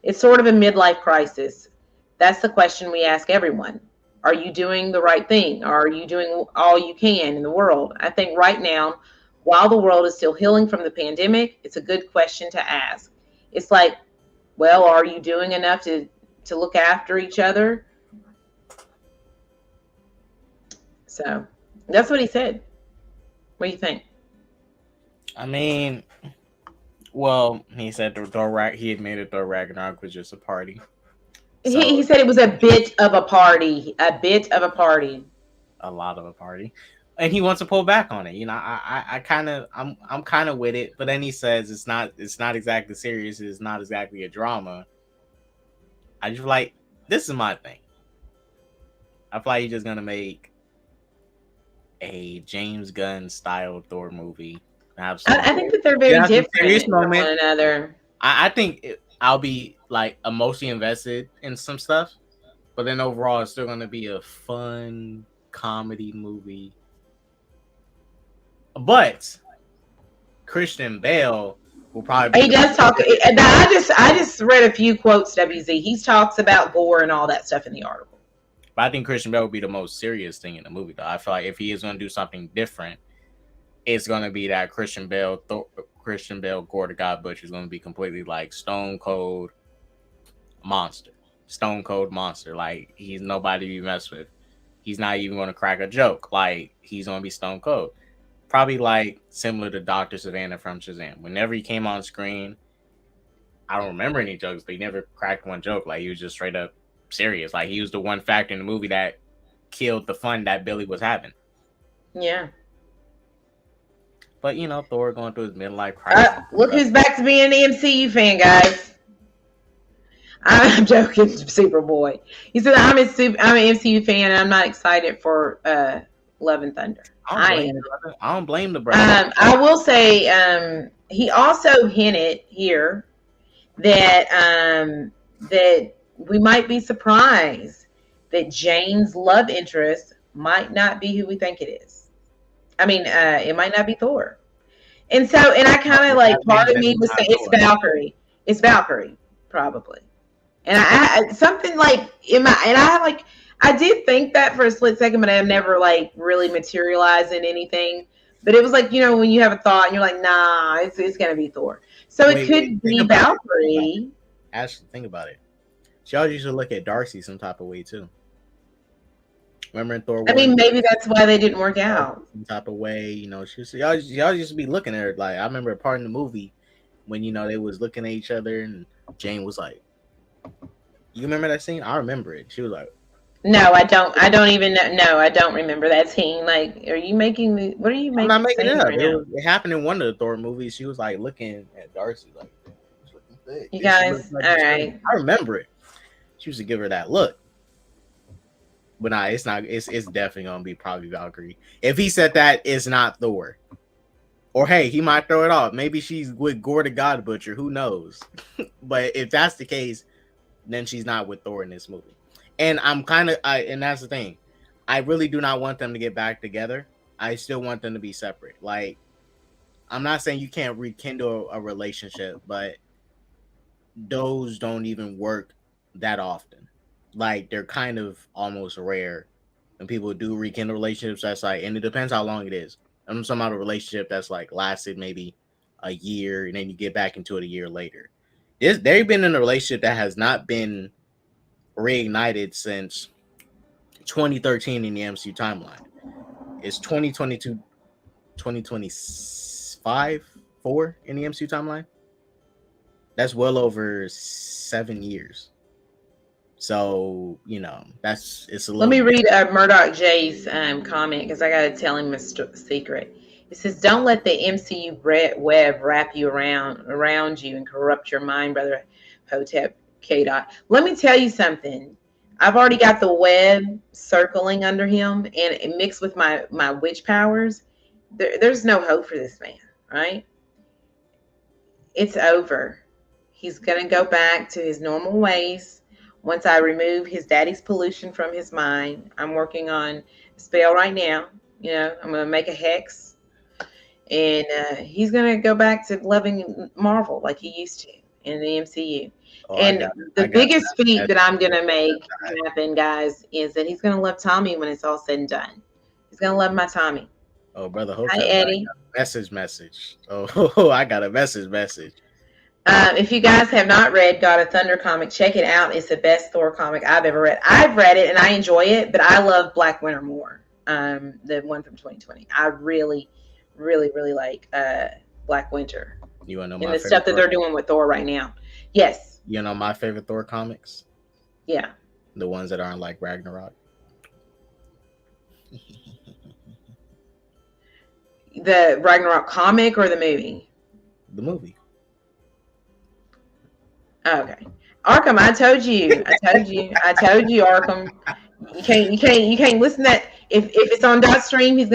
It's sort of a midlife crisis. That's the question we ask everyone. Are you doing the right thing? Are you doing all you can in the world? I think right now, while the world is still healing from the pandemic, it's a good question to ask. It's like, well, are you doing enough to look after each other? So that's what he said. What do you think? I mean, well, he said he admitted Thor Ragnarok was just a party. So, he said it was a bit of a party. A bit of a party. A lot of a party. And he wants to pull back on it. You know, I'm kind of with it, but then he says it's not exactly serious, it's not exactly a drama. I just like, this is my thing. I feel like he's just gonna make a James Gunn style Thor movie. Absolutely. I think that they're very different from one another. I think I'll be like emotionally invested in some stuff, but then overall it's still gonna be a fun comedy movie. But Christian Bale will probably. He does talk. I just read a few quotes. WZ. He talks about gore and all that stuff in the article. But I think Christian Bale will be the most serious thing in the movie, though. I feel like if he is going to do something different, it's going to be that Christian Bale, Gore the God Butcher is going to be completely like Stone Cold monster. Like he's nobody to be messed with. He's not even going to crack a joke. Like he's going to be Stone Cold. Probably like similar to Dr. Savannah from Shazam. Whenever he came on screen, I don't remember any jokes, but he never cracked one joke. Like he was just straight up serious. Like he was the one factor in the movie that killed the fun that Billy was having. Yeah. But you know, Thor going through his midlife crisis. Look who's back to being an MCU fan, guys. I'm joking, Superboy. He said I'm an MCU fan and I'm not excited for Love and Thunder. I don't blame the brother. I will say he also hinted here that that we might be surprised that Jane's love interest might not be who we think it is. I mean, it might not be Thor. And I kind of like, part of me was saying it's Valkyrie. It's Valkyrie, probably. And I something like I did think that for a split second, but I have never like really materialized in anything. But it was like, you know, when you have a thought and you're like, nah, it's gonna be Thor. So it could be Valkyrie. Actually, think about it. She always used to look at Darcy some type of way too. Remember in Thor 1? I mean, maybe that's why they didn't work out. Some type of way, y'all used to be looking at her like, I remember a part in the movie when they was looking at each other and Jane was like, you remember that scene? I remember it. She was like, no, I don't. I don't even know. No, I don't remember that scene. Like, are you making me? What are you making? I'm not making it up. Right It happened in one of the Thor movies. She was like looking at Darcy like, looking thick. You guys, all right. I remember it. She used to give her that look. But nah, it's not. It's definitely gonna be probably Valkyrie. If he said that, it's not Thor. Or hey, he might throw it off. Maybe she's with Gore the God Butcher. Who knows? But if that's the case, then she's not with Thor in this movie. And and that's the thing. I really do not want them to get back together. I still want them to be separate. Like, I'm not saying you can't rekindle a relationship, but those don't even work that often. Like, they're kind of almost rare when people do rekindle relationships. That's like, and it depends how long it is. I'm talking about a relationship that's like lasted maybe a year, and then you get back into it a year later. They've been in a relationship that has not been reignited since 2013 in the MCU timeline. It's 2022, 2025, 4 in the MCU timeline. That's well over 7 years. So, it's a little. Let me read Murdoch J's comment because I got to tell him a secret. It says, "Don't let the MCU web wrap you around you and corrupt your mind, brother Hotep K. Dot. Let me tell you something. I've already got the web circling under him, and it mixed with my witch powers. There's no hope for this man, right? It's over. He's gonna go back to his normal ways." Once I remove his daddy's pollution from his mind, I'm working on a spell right now. I'm going to make a hex. And he's going to go back to loving Marvel like he used to in the MCU. The biggest feat that I'm going to make happen, guys, is that he's going to love Tommy when it's all said and done. He's going to love my Tommy. Oh, brother. Hi, Eddie. Message. Oh, I got a message. If you guys have not read God of Thunder comic, check it out. It's the best Thor comic I've ever read. I've read it and I enjoy it, but I love Black Winter more. The one from 2020. I really, really, really like Black Winter. You want to know and the stuff that they're doing with Thor right now? Yes. You know my favorite Thor comics? Yeah. The ones that aren't like Ragnarok. The Ragnarok comic or the movie? The movie. Okay, Arkham. I told you, Arkham. You can't listen to that. If it's on Dot Stream, he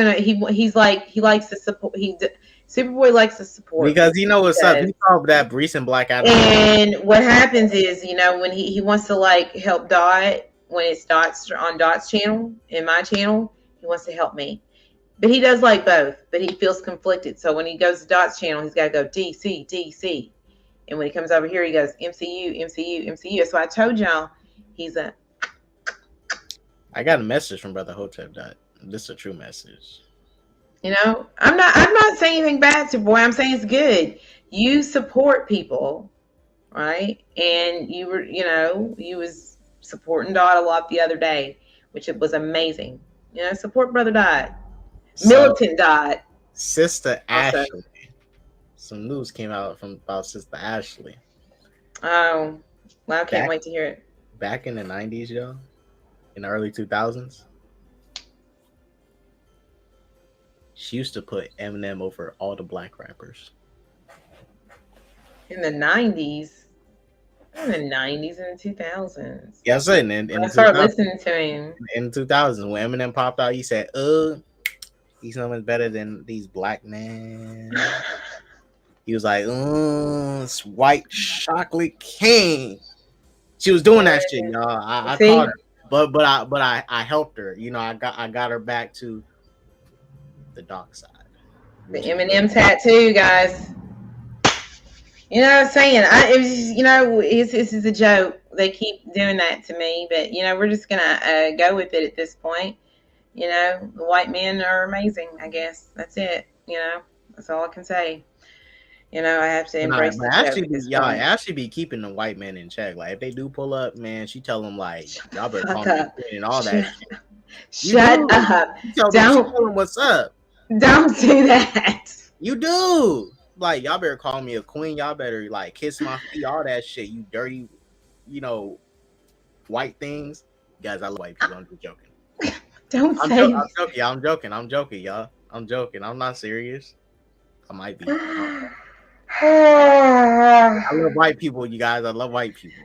likes to support. Superboy likes to support because what's up. He saw that recent Black Adam. And what happens is, when he wants to help Dot when it's Dot's on Dot's channel and my channel, he wants to help me. But he does like both. But he feels conflicted. So when he goes to Dot's channel, he's got to go DC. And when he comes over here, he goes MCU. So I told y'all, I got a message from Brother Hotep. This is a true message. I'm not saying anything bad to boy. I'm saying it's good. You support people, right? And you were, you was supporting Dot a lot the other day, which it was amazing. Support Brother Dot. Militant Dot. Sister Ashley. Some news came out about Sister Ashley. Oh, well, I can't wait to hear it. Back in the 90s, yo, in the early 2000s, she used to put Eminem over all the black rappers. In the 90s? In the 90s and the 2000s. Yeah, I said I started listening to him. In the 2000s, when Eminem popped out, he said, he's no much better than these black men. He was like, it's white chocolate king. She was doing that shit, y'all. I caught her, but I helped her. I got her back to the dark side. The Eminem tattoo, guys. What I'm saying? This is a joke. They keep doing that to me, but we're just gonna go with it at this point. The white men are amazing. I guess that's it. That's all I can say. I have to embrace Ashley be keeping the white men in check. Like if they do pull up, man, she tell them like, y'all better call me and all that. Shut up. Tell them what's up. Don't do that. You do. Like, y'all better call me a queen. Y'all better, like, kiss my feet, all that shit. You dirty, white things. Guys, I love white people. I'm just joking. I'm joking, y'all. I'm joking. I'm not serious. I might be. I love white people, you guys. I love white people.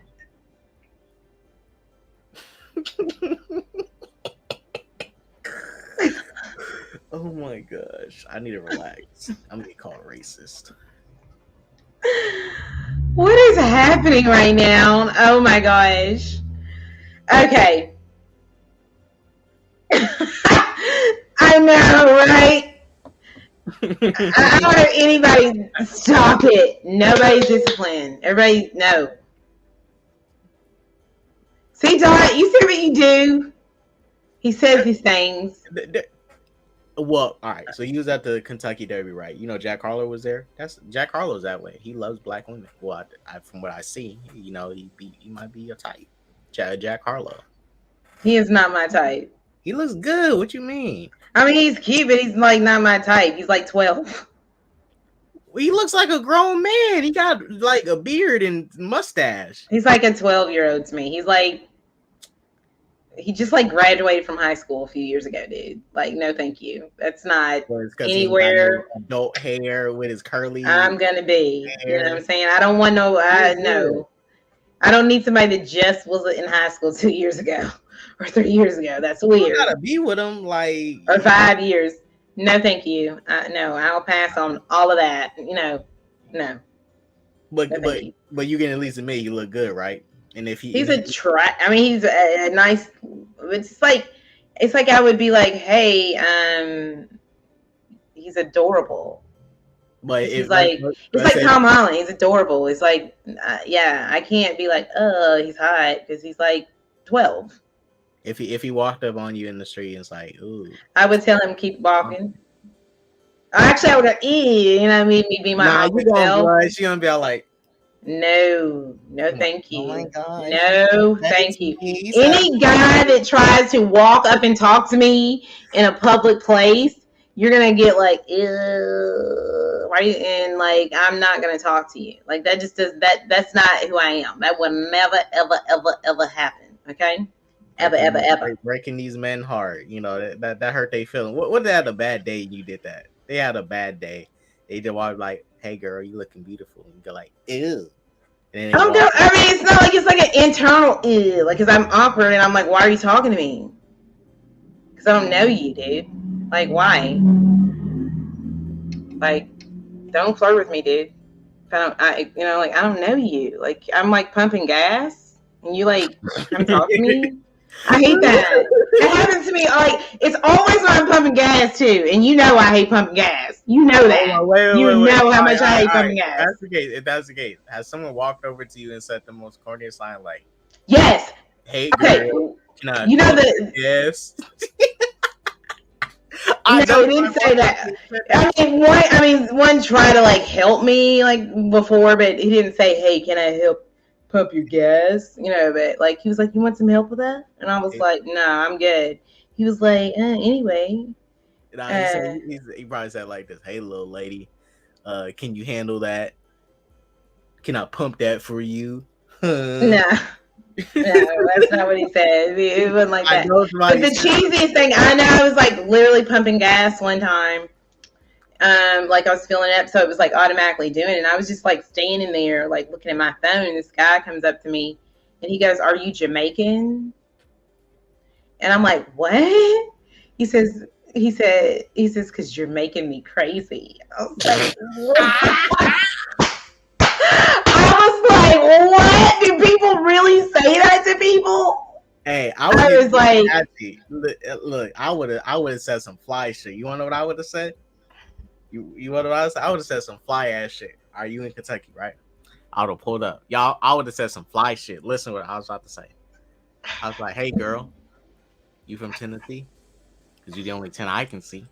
Oh my gosh. I need to relax. I'm gonna get called racist. What is happening right now? Oh my gosh. Okay. I know, right? I don't have anybody stop it. Nobody's disciplined. Everybody, no. See, Dot, you see what you do? He says these things. Well, all right. So you was at the Kentucky Derby, right? You know, Jack Harlow was there. Jack Harlow's that way. He loves black women. Well, from what I see, he might be a type. Jack Harlow. He is not my type. He looks good. What you mean? I mean, he's cute, but he's like not my type. He's like 12. He looks like a grown man. He got like a beard and mustache. He's like a 12-year-old to me. He just like graduated from high school a few years ago, dude. Like, no, thank you. That's not anywhere. Adult hair with his curly. I'm gonna be. Hair. You know what I'm saying? I don't want no. No. I don't need somebody that just was in high school 2 years ago or 3 years ago. That's weird. You gotta be with him like or 5 years. No, thank you. No, I'll pass on all of that. No. But you can at least admit you look good, right? And if he's a nice. It's like I would be like, hey, he's adorable. But it's like Tom Holland. He's adorable. It's like, I can't be like, oh, he's hot because he's like 12. If he walked up on you in the street and it's like, ooh, I would tell him keep walking. Actually, I would have, me be my awkward self. She's gonna be all like, no, thank you. Oh my God. No, thank you. Any guy that tries to walk up and talk to me in a public place, you're gonna get like, ew, right? And like, I'm not gonna talk to you. Like that just does that. That's not who I am. That would never, ever happen. Okay, ever. Breaking these men heart. You know that hurt their feeling. What they had a bad day and you did that? They had a bad day. They just walk like, hey girl, you looking beautiful. And you go like, ew. It's not like it's like an internal ew. Like, cause I'm awkward and I'm like, why are you talking to me? Cause I don't know you, dude. Like, why? Like, don't flirt with me, dude. I don't know you. Like, I'm like pumping gas and you like come talk to me. I hate that. It happens to me. Like, it's always when I'm pumping gas too, and you know I hate pumping gas. You know that. Wait, how much I hate pumping gas. If that's the case, has someone walked over to you and said the most corniest line like, "Yes, hey girl, yes." No, he didn't say that. One tried to like help me like before, but he didn't say, "Hey, can I help pump your gas?" But like he was like, "You want some help with that?" And I was like, "No, I'm good." He was like, "Anyway." He probably said like this, "Hey, little lady, can you handle that? Can I pump that for you?" No, that's not what he said. It wasn't like that. But the cheesiest thing I know, I was like literally pumping gas one time. Like I was filling up, so it was like automatically doing it. And I was just like standing there, like looking at my phone. And this guy comes up to me, and he goes, "Are you Jamaican?" And I'm like, "What?" He says, "Because you're making me crazy." I was like, "What?" I was like, "What? Do people really say that to people?" Hey, I was like, "Look, I would have said some fly shit. You want to know what I would have said? You want to know what I would have said? I would have said some fly ass shit. Are you in Kentucky, right? I would have pulled up. Y'all, I would have said some fly shit. Listen to what I was about to say. I was like, hey, girl, you from Tennessee? Because you're the only 10 I can see.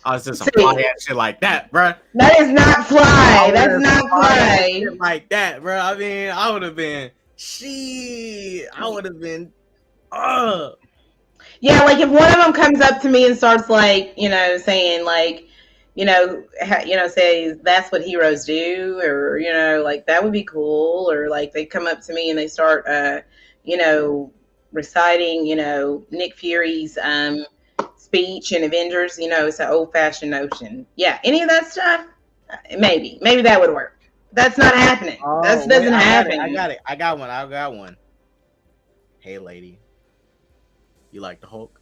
I was just some fly ass shit like that, bro. That is not fly. That's not fly. Shit like that, bro. I mean, I would have been, Yeah, like if one of them comes up to me and starts like, saying like, say that's what heroes do, or like that would be cool, or like they come up to me and they start, you know, reciting, Nick Fury's speech in Avengers. It's an old fashioned notion. Yeah, any of that stuff, maybe that would work. That's not happening. Oh, That doesn't happen. I got it. I got one. Hey, lady, you like the Hulk?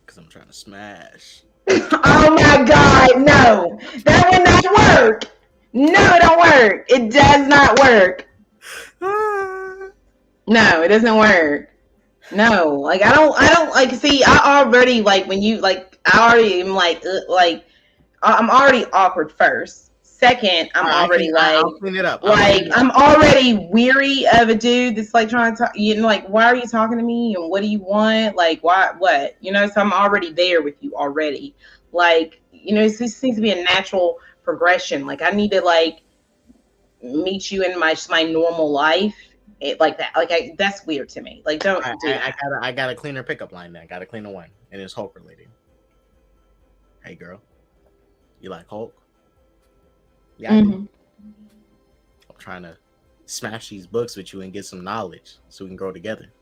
Because I'm trying to smash. Oh my God, no. That would not work. No, it don't work. It does not work. No, it doesn't work. No, like I don't like, see, I already like when you like, I already am like I'm already awkward first. Second, I'm already I'll clean it up. I'm already weary of a dude that's like trying to talk, like, why are you talking to me and what do you want? Like, why, what? So I'm already there with you already. Like, this seems to be a natural progression. Like, I need to like meet you in my normal life. Like that. Like, that's weird to me. Like, don't do that. I got a cleaner pickup line then. Got a cleaner one. And it's Hulk related. Hey girl, you like Hulk? Yeah, I'm trying to smash these books with you and get some knowledge so we can grow together.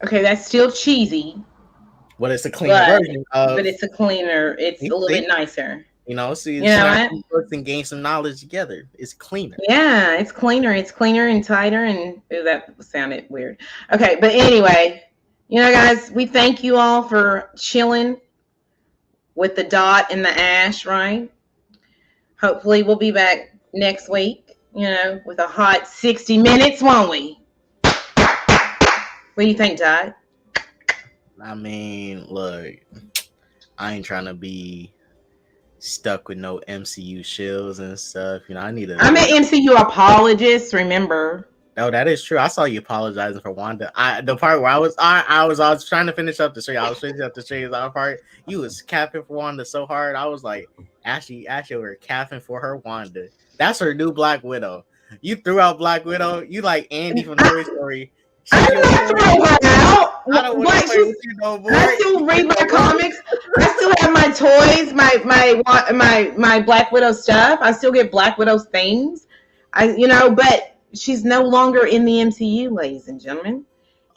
Okay, that's still cheesy. But it's a cleaner version of. But it's a cleaner. It's a little bit nicer. So you smash these books and gain some knowledge together. It's cleaner. Yeah, it's cleaner. It's cleaner and tighter. And that sounded weird. Okay, but anyway, guys, we thank you all for chilling with the dot and the ash, right? Hopefully we'll be back next week, with a hot 60 minutes, won't we? What do you think, Dot? I mean, look, I ain't trying to be stuck with no MCU shills and stuff. I'm an MCU apologist, remember? No, that is true. I saw you apologizing for Wanda. The part where I was trying to finish up the stream. I was finishing up the stream. That part, you was capping for Wanda so hard. I was like, Ashley, were capping for her Wanda. That's her new Black Widow. You threw out Black Widow. You like Andy from Toy Story. I'm not throwing her out. I don't want to play with you no more. I still read my comics. I still have my toys, my Black Widow stuff. I still get Black Widow's things. But she's no longer in the MCU, ladies and gentlemen.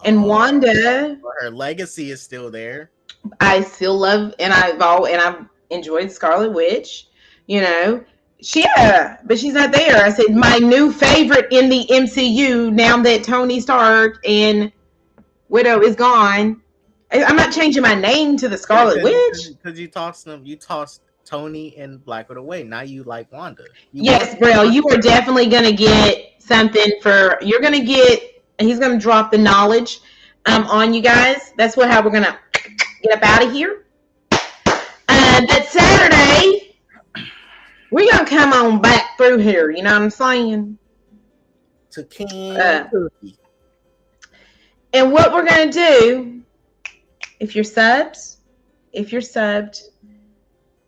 And Wanda, her legacy is still there. I still love, and I've enjoyed Scarlet Witch. But she's not there. I said my new favorite in the MCU now that Tony Stark and Widow is gone. I'm not changing my name to the Scarlet Witch because you tossed Tony and Black Widow away. Now you like Wanda. Yes, bro. You are definitely gonna get something he's gonna drop the knowledge on you guys. That's how we're gonna get up out of here. That Saturday, we're gonna come on back through here. You know what I'm saying? To King Turkey. And what we're gonna do, if you're subbed,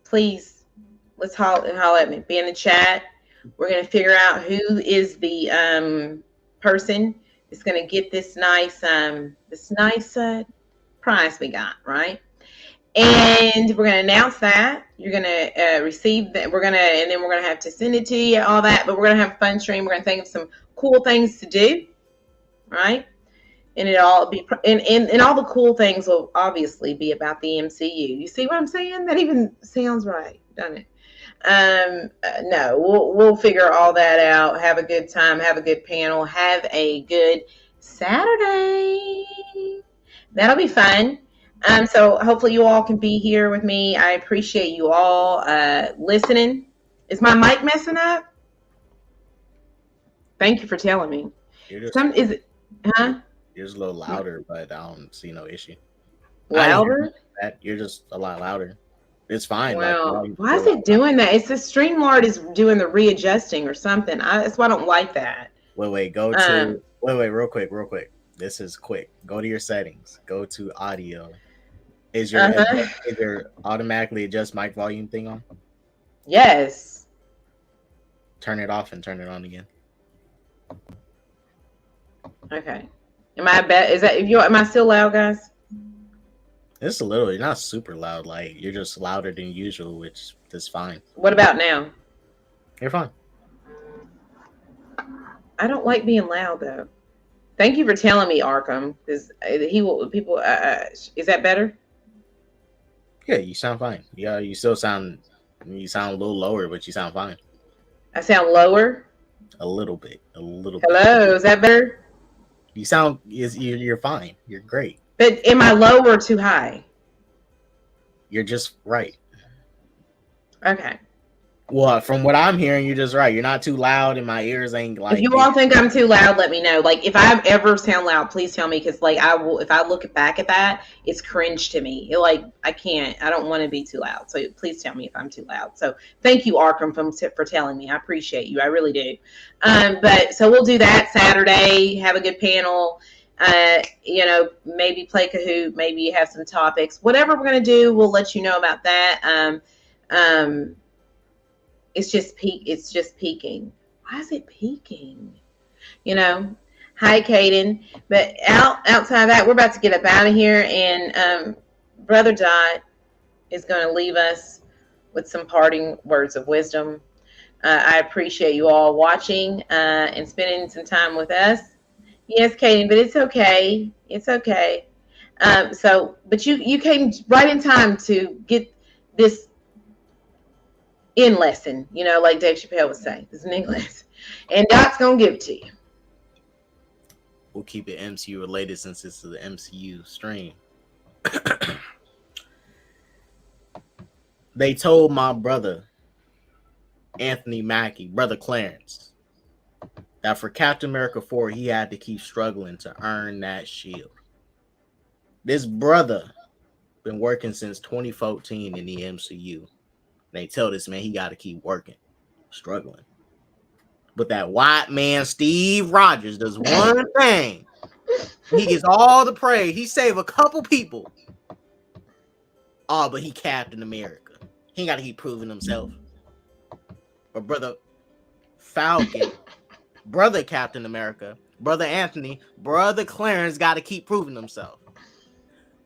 please let's holler at me. Be in the chat. We're gonna figure out who is the person that's gonna get this nice prize we got, right? And we're gonna announce that. You're gonna receive that. And then we're gonna have to send it to you, all that. But we're gonna have a fun stream. We're gonna think of some cool things to do, right? And it'll all be and all the cool things will obviously be about the MCU. You see what I'm saying? That even sounds right, doesn't it? No, we'll figure all that out. Have a good time. Have a good panel. Have a good Saturday. That'll be fun. So hopefully you all can be here with me. I appreciate you all listening. Is my mic messing up? Thank you for telling me. You're just a little louder, but I don't see no issue. Louder? You're just a lot louder. It's fine. Well, why is it doing that? It's the StreamYard is doing the readjusting or something. That's why I don't like that. Wait, real quick. This is quick. Go to your settings. Go to audio. Is your automatically adjust mic volume thing on? Yes. Turn it off and turn it on again. Okay. Am I bet? Is that if you? Am I still loud, guys? It's a little. You're not super loud. Like you're just louder than usual, which is fine. What about now? You're fine. I don't like being loud though. Thank you for telling me, Arkham, because he will. People, is that better? Yeah, you sound fine. Yeah, you still sound. You sound a little lower, but you sound fine. I sound lower. A little bit. A little. Hello, is that better? You sound. You're fine. You're great. But am I low or too high? You're just right. Okay. Well, from what I'm hearing, you're just right. You're not too loud, and my ears ain't like. If you all think I'm too loud, let me know. Like, if I ever sound loud, please tell me, because like I will. If I look back at that, it's cringe to me. I can't. I don't want to be too loud. So please tell me if I'm too loud. So thank you, Arkham, for telling me. I appreciate you. I really do. But so we'll do that Saturday. Have a good panel. Maybe play Kahoot. Maybe have some topics. Whatever we're gonna do, we'll let you know about that. It's just peaking. Why is it peaking? Hi, Caden. But outside of that, we're about to get up out of here, and Brother Dot is going to leave us with some parting words of wisdom. I appreciate you all watching and spending some time with us. Yes, Caden, but it's okay. It's okay. But you came right in time to get this in lesson, like Dave Chappelle would say. This is an English. And Doc's going to give it to you. We'll keep it MCU related since this is the MCU stream. They told my brother, Anthony Mackie, brother Clarence, that for Captain America 4, he had to keep struggling to earn that shield. This brother been working since 2014 in the MCU. They tell this man he got to keep working, struggling. But that white man, Steve Rogers, does one thing. He gets all the praise. He saved a couple people. Oh, but he Captain America. He got to keep proving himself. But brother Falcon, brother Captain America, brother Anthony, brother Clarence got to keep proving himself.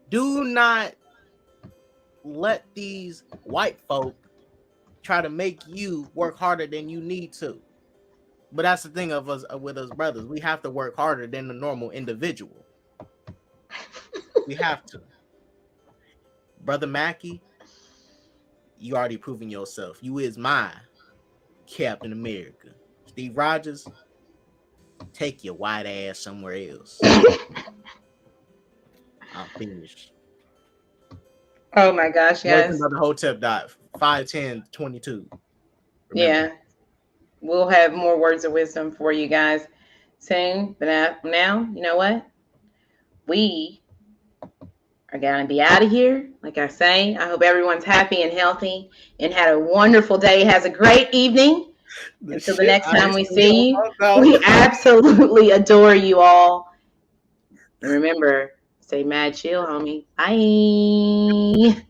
Do not let these white folk try to make you work harder than you need to. But that's the thing of us with us brothers. We have to work harder than the normal individual. We have to. Brother Mackie, you already proven yourself. You is my Captain America. Steve Rogers, take your white ass somewhere else. I'm finished. Oh my gosh, guys. Another Hotep dot 51022. Yeah. We'll have more words of wisdom for you guys soon. But now, you know what? We are going to be out of here. Like I say, I hope everyone's happy and healthy and had a wonderful day. Has a great evening. Until the next time we see you, we absolutely adore you all. And remember, stay mad chill, homie. Bye.